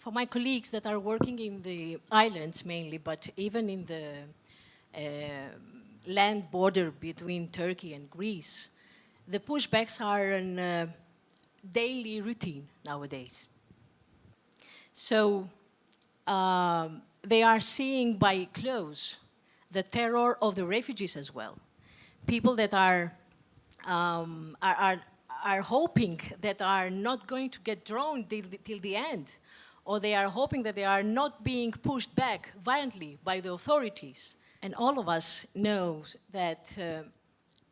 for my colleagues that are working in the islands mainly, but even in the land border between Turkey and Greece, the pushbacks are a daily routine nowadays. So they are seeing by close the terror of the refugees as well. People that are hoping that are not going to get drawn till the end, or they are hoping that they are not being pushed back violently by the authorities. And all of us know that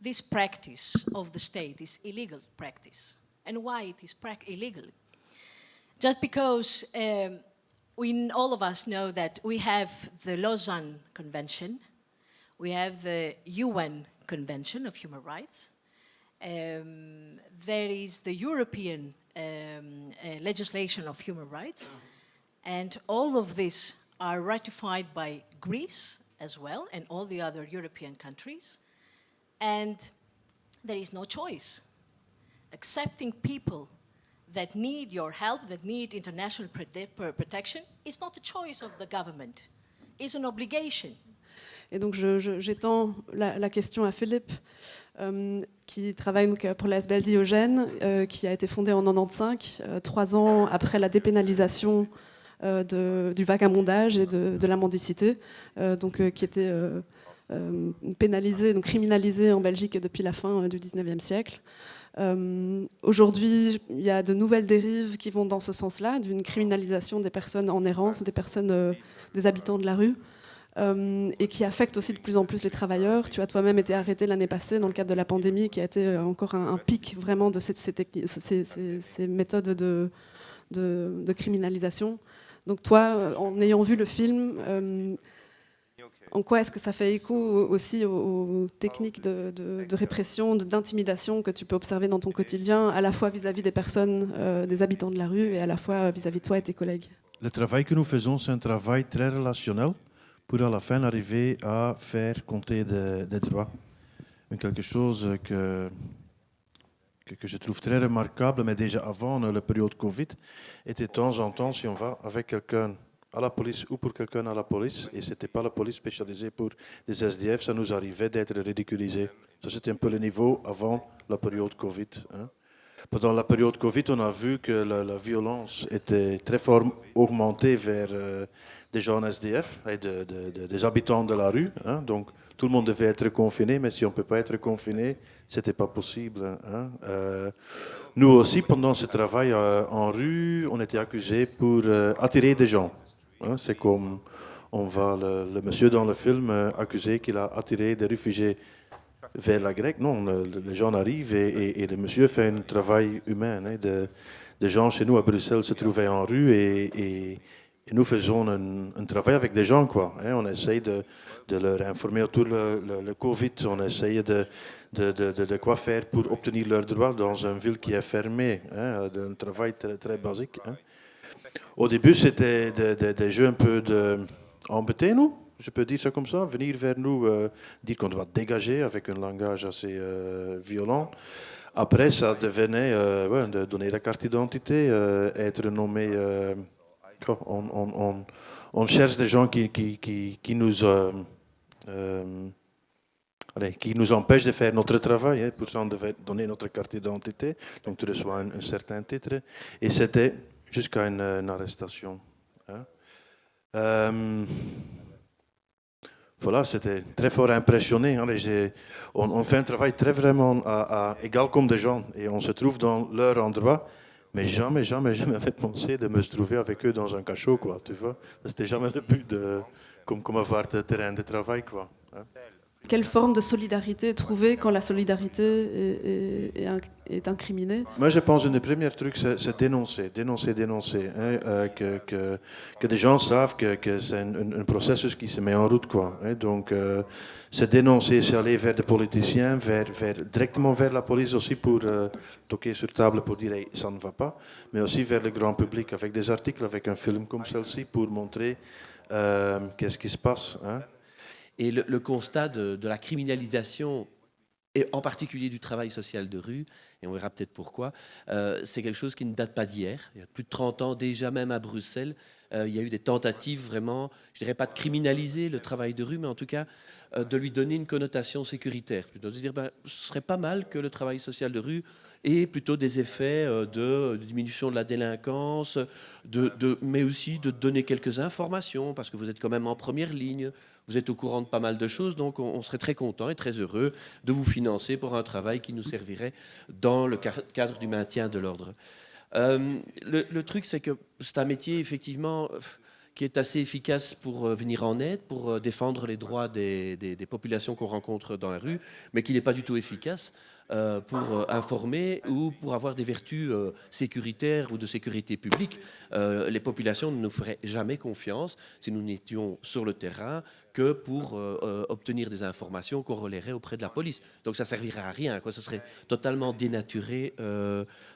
this practice of the state is illegal practice. And why it is illegal? Just because all of us know that we have the Lausanne Convention, we have the UN Convention of Human Rights, there is the European legislation of human rights, and all of these are ratified by Greece as well, and all the other European countries, and there is no choice. Accepting people that need your help, that need international protection, is not a choice of the government, it's an obligation. Et donc j'étends la question à Philippe, qui travaille donc pour l'ASBL Diogène, qui a été fondée en 1995, 3 ans après la dépénalisation du vagabondage et de la mendicité, qui était pénalisée, donc criminalisée en Belgique depuis la fin du 19e siècle. Aujourd'hui, il y a de nouvelles dérives qui vont dans ce sens-là, d'une criminalisation des personnes en errance, des habitants de la rue, et qui affectent aussi de plus en plus les travailleurs. Tu as toi-même été arrêté l'année passée dans le cadre de la pandémie, qui a été encore un pic vraiment de ces méthodes de criminalisation. Donc toi, en ayant vu le film, en quoi est-ce que ça fait écho aussi aux techniques de répression, d'intimidation que tu peux observer dans ton quotidien, à la fois vis-à-vis des personnes, des habitants de la rue, et à la fois vis-à-vis de toi et tes collègues? Le travail que nous faisons, c'est un travail très relationnel pour à la fin arriver à faire compter des droits. Quelque chose que je trouve très remarquable, mais déjà avant la période Covid, était de temps en temps, si on va avec quelqu'un à la police ou pour quelqu'un à la police, et ce n'était pas la police spécialisée pour des SDF, ça nous arrivait d'être ridiculisé. Ça, c'était un peu le niveau avant la période Covid. Pendant la période Covid, on a vu que la violence était très fort augmentée vers des gens SDF et des habitants de la rue. Donc, tout le monde devait être confiné, mais si on ne peut pas être confiné, ce n'était pas possible. Nous aussi, pendant ce travail en rue, on était accusés pour attirer des gens. C'est comme on voit le monsieur dans le film accusé qu'il a attiré des réfugiés vers la Grecque. Non, les gens arrivent et le monsieur fait un travail humain. Des gens chez nous à Bruxelles se trouvaient en rue et nous faisons un travail avec des gens, quoi. On essaye de leur informer autour le Covid, on essaye de quoi faire pour obtenir leurs droits dans une ville qui est fermée. Un travail très, très basique. Au début, c'était des jeux un peu embêtés, nous. Je peux dire ça comme ça, venir vers nous, dire qu'on doit dégager avec un langage assez violent. Après, ça devenait de donner la carte d'identité, être nommé. On cherche des gens qui nous empêchent de faire notre travail. Pour ça, on devait donner notre carte d'identité. Donc, tu reçois un certain titre. Et c'était jusqu'à une arrestation. Voilà, c'était très fort impressionné. On fait un travail très vraiment égal comme des gens et on se trouve dans leur endroit, mais jamais j'avais pensé de me trouver avec eux dans un cachot, quoi, tu vois. C'était jamais le but comme avoir le terrain de travail, quoi. Quelle forme de solidarité trouver quand la solidarité est incriminée? Moi, je pense que le premier truc, c'est dénoncer. Que des gens savent que c'est un processus qui se met en route, quoi. Donc, c'est dénoncer, c'est aller vers des politiciens, directement vers la police aussi pour toquer sur table pour dire hey, ça ne va pas, mais aussi vers le grand public avec des articles, avec un film comme celle-ci pour montrer qu'est-ce qui se passe. Et le constat de la criminalisation et en particulier du travail social de rue, et on verra peut-être pourquoi, c'est quelque chose qui ne date pas d'hier. Il y a plus de 30 ans, déjà même à Bruxelles, il y a eu des tentatives vraiment, je dirais pas de criminaliser le travail de rue, mais en tout cas de lui donner une connotation sécuritaire. Plutôt de dire, ce serait pas mal que le travail social de rue ait plutôt des effets de diminution de la délinquance, mais aussi de donner quelques informations, parce que vous êtes quand même en première ligne, vous êtes au courant de pas mal de choses, donc on serait très content et très heureux de vous financer pour un travail qui nous servirait dans le cadre du maintien de l'ordre. Le truc, c'est que c'est un métier, effectivement, qui est assez efficace pour venir en aide, pour défendre les droits des populations qu'on rencontre dans la rue, mais qui n'est pas du tout efficace pour informer ou pour avoir des vertus sécuritaires ou de sécurité publique. Les populations ne nous feraient jamais confiance si nous n'étions sur le terrain que pour obtenir des informations qu'on relayerait auprès de la police. Donc ça ne servirait à rien, quoi. Ça serait totalement dénaturé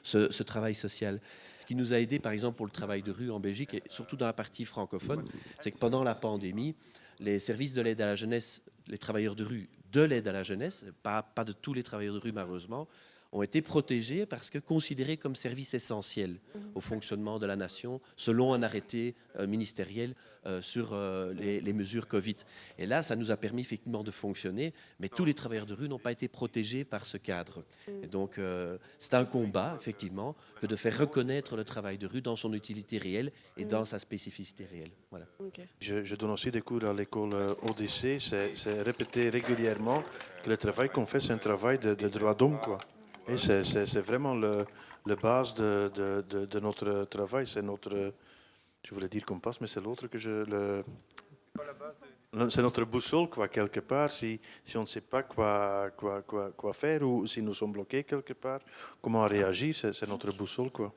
ce travail social. Ce qui nous a aidé, par exemple, pour le travail de rue en Belgique, et surtout dans la partie francophone, c'est que pendant la pandémie, les services de l'aide à la jeunesse, les travailleurs de rue de l'aide à la jeunesse, pas de tous les travailleurs de rue malheureusement, ont été protégés parce que considérés comme services essentiels au fonctionnement de la nation, selon un arrêté ministériel sur les mesures Covid. Et là, ça nous a permis effectivement de fonctionner, mais tous les travailleurs de rue n'ont pas été protégés par ce cadre. Et donc, c'est un combat, effectivement, que de faire reconnaître le travail de rue dans son utilité réelle et dans sa spécificité réelle. Voilà. Okay. Je donne aussi des cours à l'école ODC. C'est répété régulièrement que le travail qu'on fait, c'est un travail de droit d'homme, quoi. Et c'est vraiment le base de notre travail. C'est notre, je voulais dire compas, mais c'est l'autre que c'est notre boussole, quoi, quelque part. Si on ne sait pas quoi faire ou si nous sommes bloqués quelque part, comment réagir, c'est notre boussole, quoi.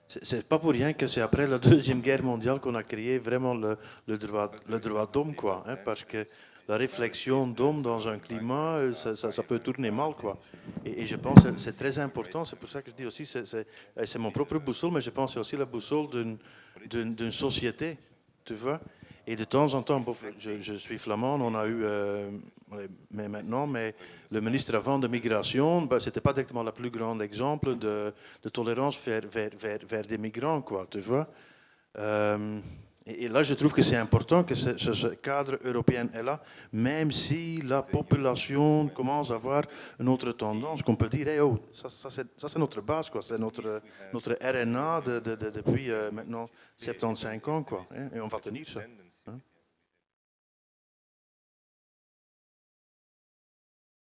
C'est pas pour rien que c'est après la Deuxième Guerre mondiale qu'on a créé vraiment le droit d'homme, quoi, hein, parce que la réflexion d'homme dans un climat, ça peut tourner mal, quoi. Et je pense que c'est très important. C'est pour ça que je dis aussi, c'est mon propre boussole, mais je pense que c'est aussi la boussole d'une société, tu vois. Et de temps en temps, je suis flamand, on a eu, mais le ministre avant de migration, ce n'était pas directement le plus grand exemple de tolérance vers des migrants, quoi, tu vois. Et là, je trouve que c'est important que ce cadre européen est là, même si la population commence à avoir une autre tendance, qu'on peut dire, hey, oh, ça c'est notre base, quoi, c'est notre RNA depuis maintenant 75 ans, quoi, hein, et on va tenir ça.